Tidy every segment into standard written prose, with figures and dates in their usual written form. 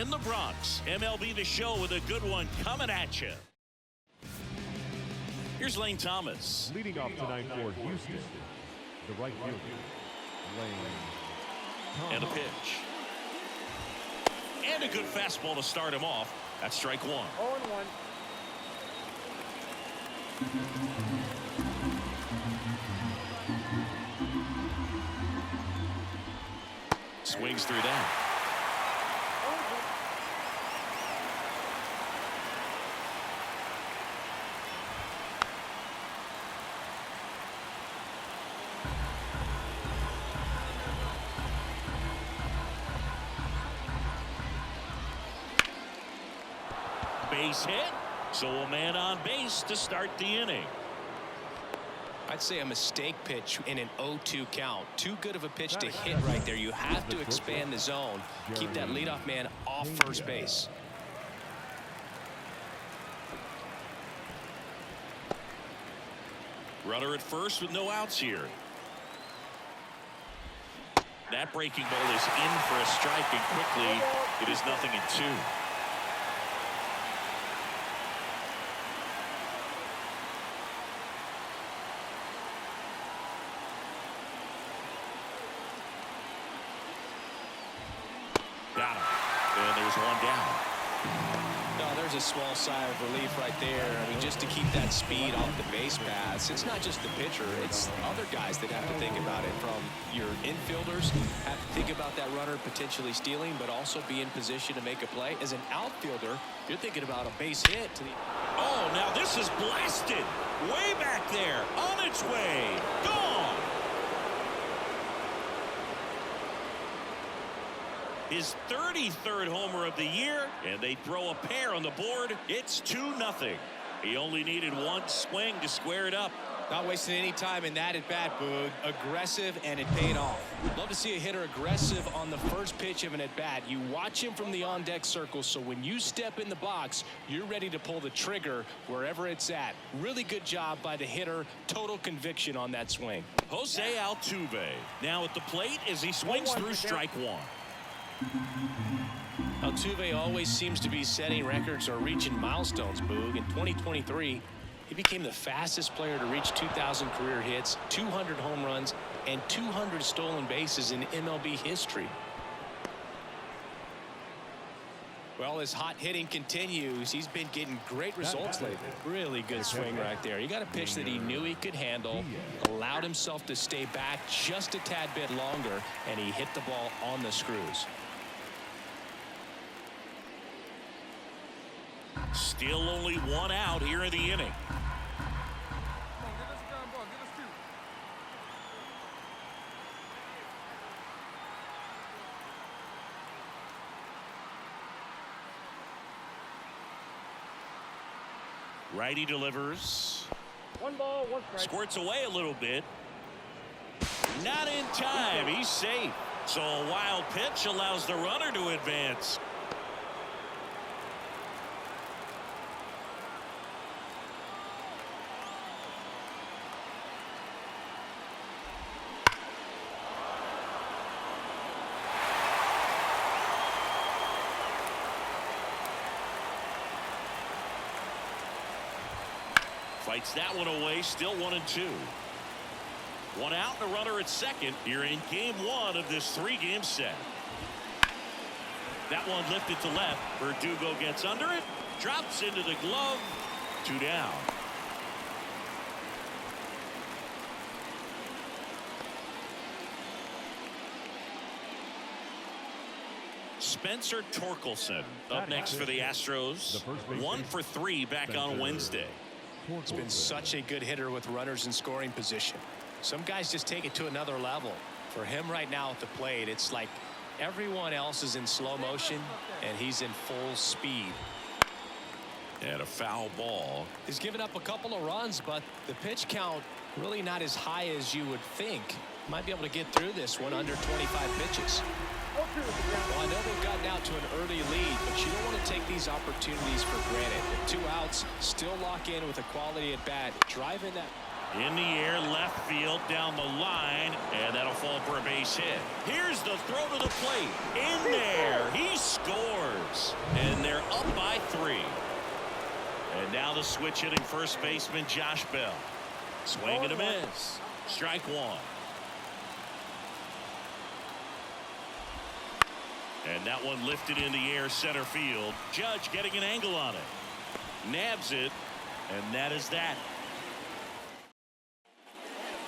in the Bronx. MLB The Show with a good one coming at you. Here's Lane Thomas. Leading off tonight for Houston, the right fielder, Lane Thomas. And a pitch. And a good fastball to start him off. That's strike one. 0-1. Swings through that. Base hit, so a man on base to start the inning. I'd say a mistake pitch in an 0-2 count. Too good of a pitch to hit right there. You have to expand the zone. Keep that leadoff man off first base. Runner at first with no outs here. That breaking ball is in for a strike, and quickly it is 0-2. Got him. And there's one down. No, there's a small sigh of relief right there. I mean, just to keep that speed off the base paths. It's not just the pitcher. It's other guys that have to think about it. From your infielders, have to think about that runner potentially stealing, but also be in position to make a play. As an outfielder, you're thinking about a base hit to the... Oh, now this is blasted. Way back there. On its way. Gone. His 33rd homer of the year, and they throw a pair on the board. It's 2-0. He only needed one swing to square it up. Not wasting any time in that at bat, Boog. Aggressive, and it paid off. Love to see a hitter aggressive on the first pitch of an at bat. You watch him from the on deck circle, so when you step in the box, you're ready to pull the trigger wherever it's at. Really good job by the hitter. Total conviction on that swing. Jose Altuve now at the plate as he swings through strike one. Altuve always seems to be setting records or reaching milestones, Boog. In 2023, he became the fastest player to reach 2,000 career hits, 200 home runs, and 200 stolen bases in MLB history. Well, his hot hitting continues. He's been getting great results lately. Really good swing right there. He got a pitch that he knew he could handle, allowed himself to stay back just a tad bit longer, and he hit the ball on the screws. Still only one out here in the inning. Righty delivers. 1 ball, 1 strike. Squirts away a little bit. Not in time. He's safe. So a wild pitch allows the runner to advance. Fights that one away. Still 1-2. One out and a runner at second here in game one of this 3-game set. That one lifted to left. Verdugo gets under it. Drops into the glove. 2 down. Spencer Torkelson up next for the Astros. 1 for 3 back on Wednesday. He's been such a good hitter with runners in scoring position. Some guys just take it to another level. For him right now at the plate, it's like everyone else is in slow motion and he's in full speed. And a foul ball. He's given up a couple of runs, but the pitch count really not as high as you would think. Might be able to get through this one under 25 pitches. Well, I know they've gotten out to an early lead, but you don't want to take these opportunities for granted. With 2 outs, still lock in with a quality at bat. Drive in that. In the air, left field, down the line, and that'll fall for a base hit. Here's the throw to the plate. In there, he scores. Now the switch hitting first baseman Josh Bell. Swing and a miss. Strike one. And that one lifted in the air center field. Judge getting an angle on it. Nabs it. And that is that.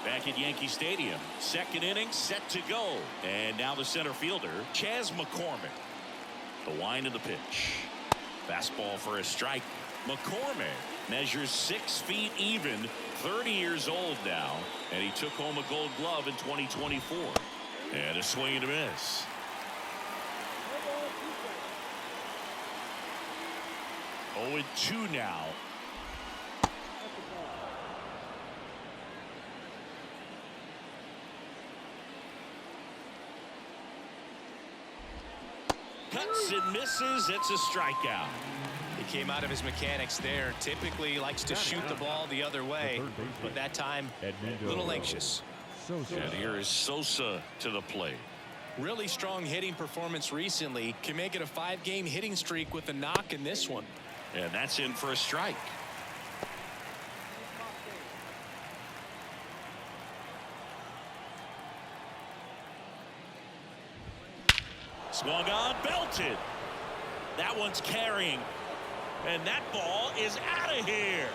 Back at Yankee Stadium. Second inning set to go. And now the center fielder, Chas McCormick. The wind of the pitch. Fastball for a strike. McCormick measures 6 feet even, 30 years old now, and he took home a Gold Glove in 2024. And a swing and a miss. Oh, 2 now. Cuts and misses. It's a strikeout. He came out of his mechanics there. Typically likes to shoot the ball the other way, but that time a little anxious. And here is Sosa to the plate. Really strong hitting performance recently. Can make it a 5-game hitting streak with a knock in this one. And that's in for a strike. Swung on, belted. That one's carrying. And that ball is out of here.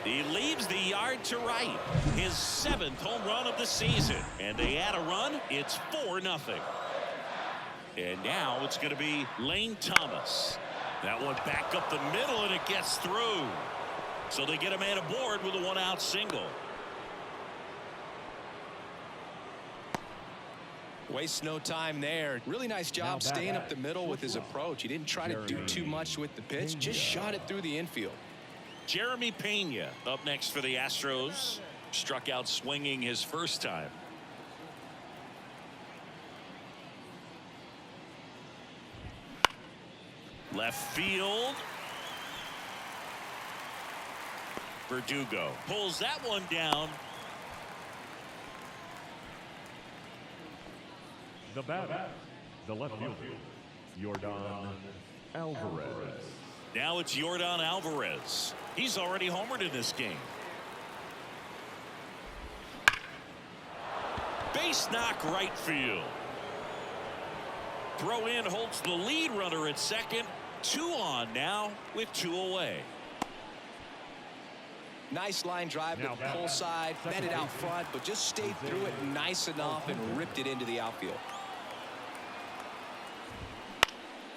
He leaves the yard to right. His 7th home run of the season. And they add a run. It's 4-0. And now it's going to be Lane Thomas. That one back up the middle, and it gets through. So they get a man aboard with a 1-out single. Wastes no time there. Really nice job staying up the middle with his approach. He didn't try to do too much with the pitch, just shot it through the infield. Jeremy Pena up next for the Astros. Struck out swinging his first time. Left field. Verdugo pulls that one down. The batter, the left fielder, Yordan Alvarez. Now it's Yordan Alvarez. He's already homered in this game. Base knock right field. Throw in holds the lead runner at second. 2 on now with 2 away. Nice line drive to the pull side, met it out front, but just stayed through it nice enough and ripped it into the outfield.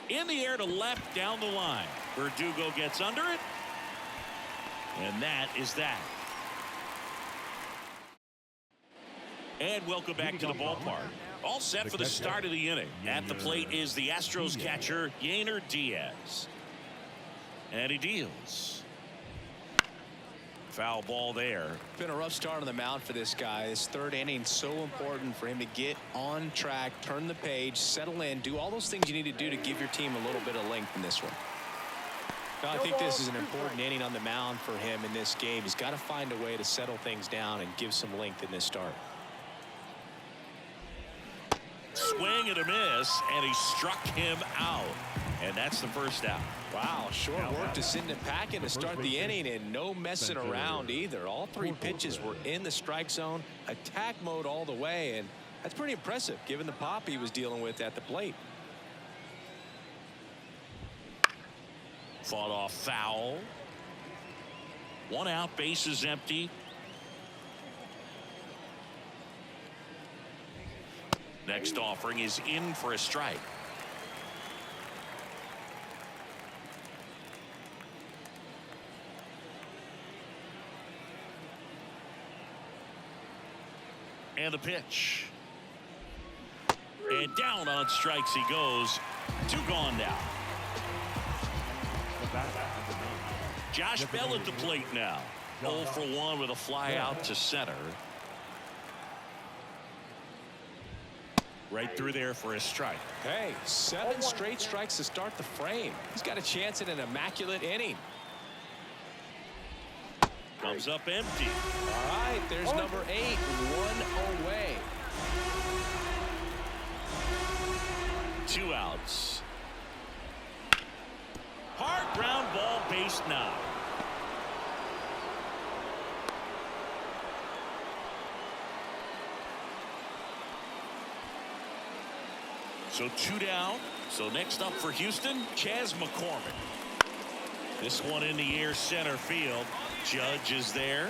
In the air to left down the line. Verdugo gets under it. And that is that. And welcome back to the ballpark. All set for the start of the inning. At the plate is the Astros catcher, Yainer Diaz. And he deals. Foul ball there. Been a rough start on the mound for this guy. This 3rd inning so important for him to get on track, turn the page, settle in, do all those things you need to do to give your team a little bit of length in this one. Now, I think this is an important inning on the mound for him in this game. He's got to find a way to settle things down and give some length in this start. Swing and a miss, and he struck him out. And that's the first out. Wow, short work to send it packing to start the inning, and no messing around either. All 3 pitches were in the strike zone, attack mode all the way, and that's pretty impressive given the pop he was dealing with at the plate. Fought off foul. 1 out, bases empty. Next offering is in for a strike. And the pitch. And down on strikes he goes. 2 gone now. Josh Bell at the plate now. 0 for 1 with a fly out to center. Right through there for a strike. Hey, 7 straight strikes to start the frame. He's got a chance at an immaculate inning. Comes up empty. All right, there's number 8, 1 away. 2 outs. Hard ground ball, first now. So 2 down. So next up for Houston, Chas McCormick. This one in the air center field. Judge is there.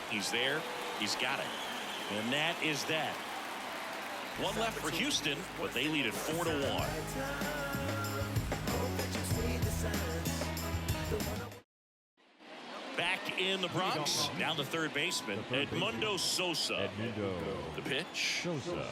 He's there. He's got it. And that is that. One left for Houston, but they lead it 4-1. Back in the Bronx, down the third baseman, Edmundo Sosa. The pitch. Sosa.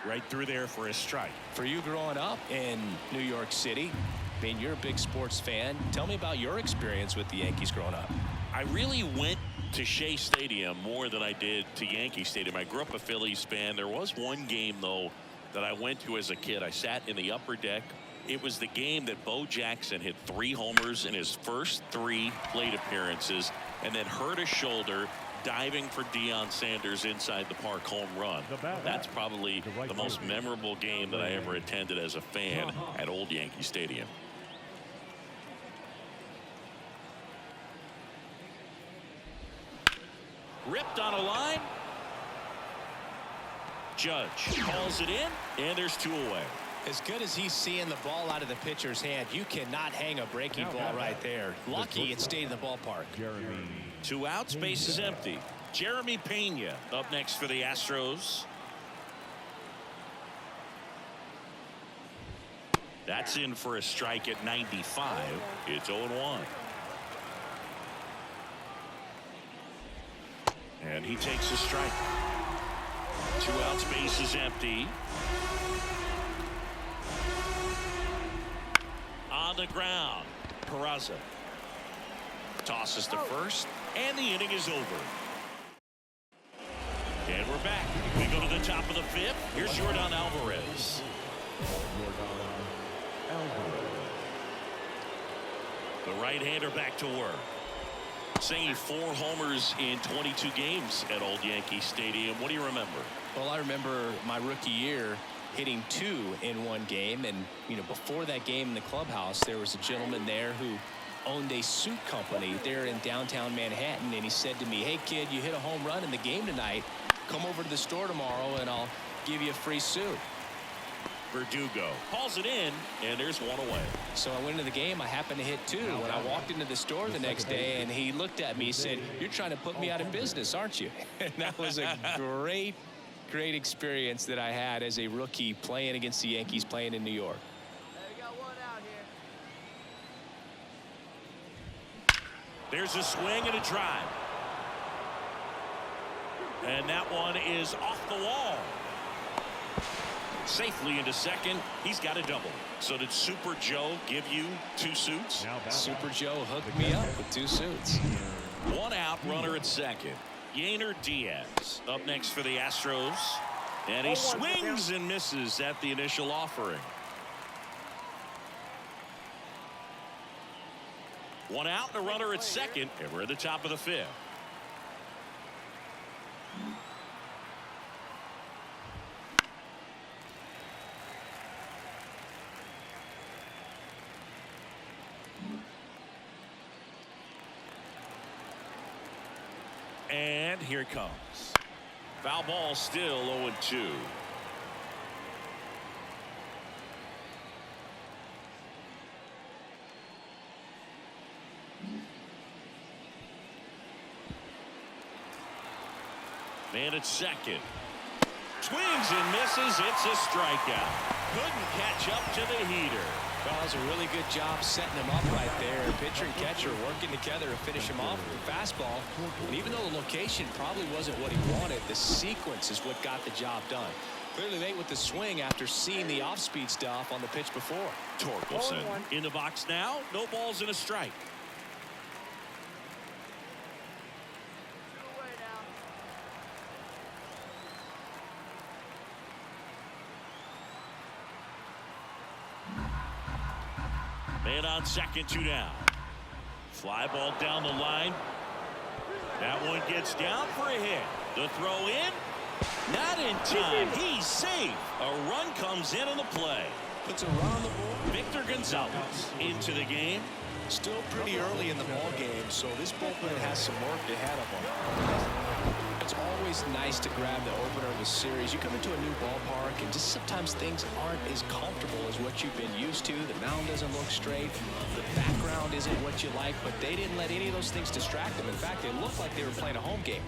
Right through there for a strike. For you growing up in New York City, I mean, you're a big sports fan. Tell me about your experience with the Yankees growing up. I really went to Shea Stadium more than I did to Yankee Stadium. I grew up a Phillies fan. There was one game, though, that I went to as a kid. I sat in the upper deck. It was the game that Bo Jackson hit 3 homers in his first 3 plate appearances and then hurt his shoulder diving for Deion Sanders inside the park home run. That's probably the most memorable game that I ever attended as a fan at Old Yankee Stadium. Ripped on a line. Judge calls it in, and there's 2 away. As good as he's seeing the ball out of the pitcher's hand, you cannot hang a breaking ball right there. Lucky it stayed in the ballpark. 2 outs, base is empty. Jeremy Pena up next for the Astros. That's in for a strike at 95. It's 0-1. And he takes a strike. 2 outs, base is empty. On the ground, Peraza tosses to first, and the inning is over. And we're back. We go to the top of the 5th. Here's Yordan Alvarez. The right-hander back to work. Saying 4 homers in 22 games at Old Yankee Stadium. What do you remember? Well, I remember my rookie year hitting 2 in one game, and before that game in the clubhouse, there was a gentleman there who owned a suit company there in downtown Manhattan, and he said to me, "Hey kid, you hit a home run in the game tonight. Come over to the store tomorrow and I'll give you a free suit." Verdugo hauls it in, and there's 1 away. So I went into the game. I happened to hit 2 when I walked into the store the next day, and he looked at me and said, "You're trying to put me out of business, aren't you?" And that was a great experience that I had as a rookie playing against the Yankees, playing in New York. We got 1 out here. There's a swing and a drive. And that one is off the wall. Safely into second. He's got a double. So did Super Joe give you 2 suits? Super Joe hooked me up with 2 suits. 1 out, runner at second. Yainer Diaz up next for the Astros. And he swings and misses at the initial offering. 1 out and a runner at second. And we're at the top of the 5th. And here it comes. Foul ball, still 0-2. Man at second. Swings and misses. It's a strikeout. Couldn't catch up to the heater. Well, that was a really good job setting him up right there. Pitcher and catcher working together to finish him off with a fastball. And even though the location probably wasn't what he wanted, the sequence is what got the job done. Clearly late with the swing after seeing the off-speed stuff on the pitch before. Torkelson in the box now. No balls and a strike. Man on second, 2 down. Fly ball down the line. That one gets down for a hit. The throw in. Not in time. He's safe. A run comes in on the play. puts a run on the board. Victor Gonzalez into the game. Still pretty early in the ball game, so this bullpen has some work ahead of them. It's always nice to grab the opener of a series. You come into a new ballpark, and just sometimes things aren't as comfortable as what you've been used to. The mound doesn't look straight. The background isn't what you like, but they didn't let any of those things distract them. In fact, it looked like they were playing a home game.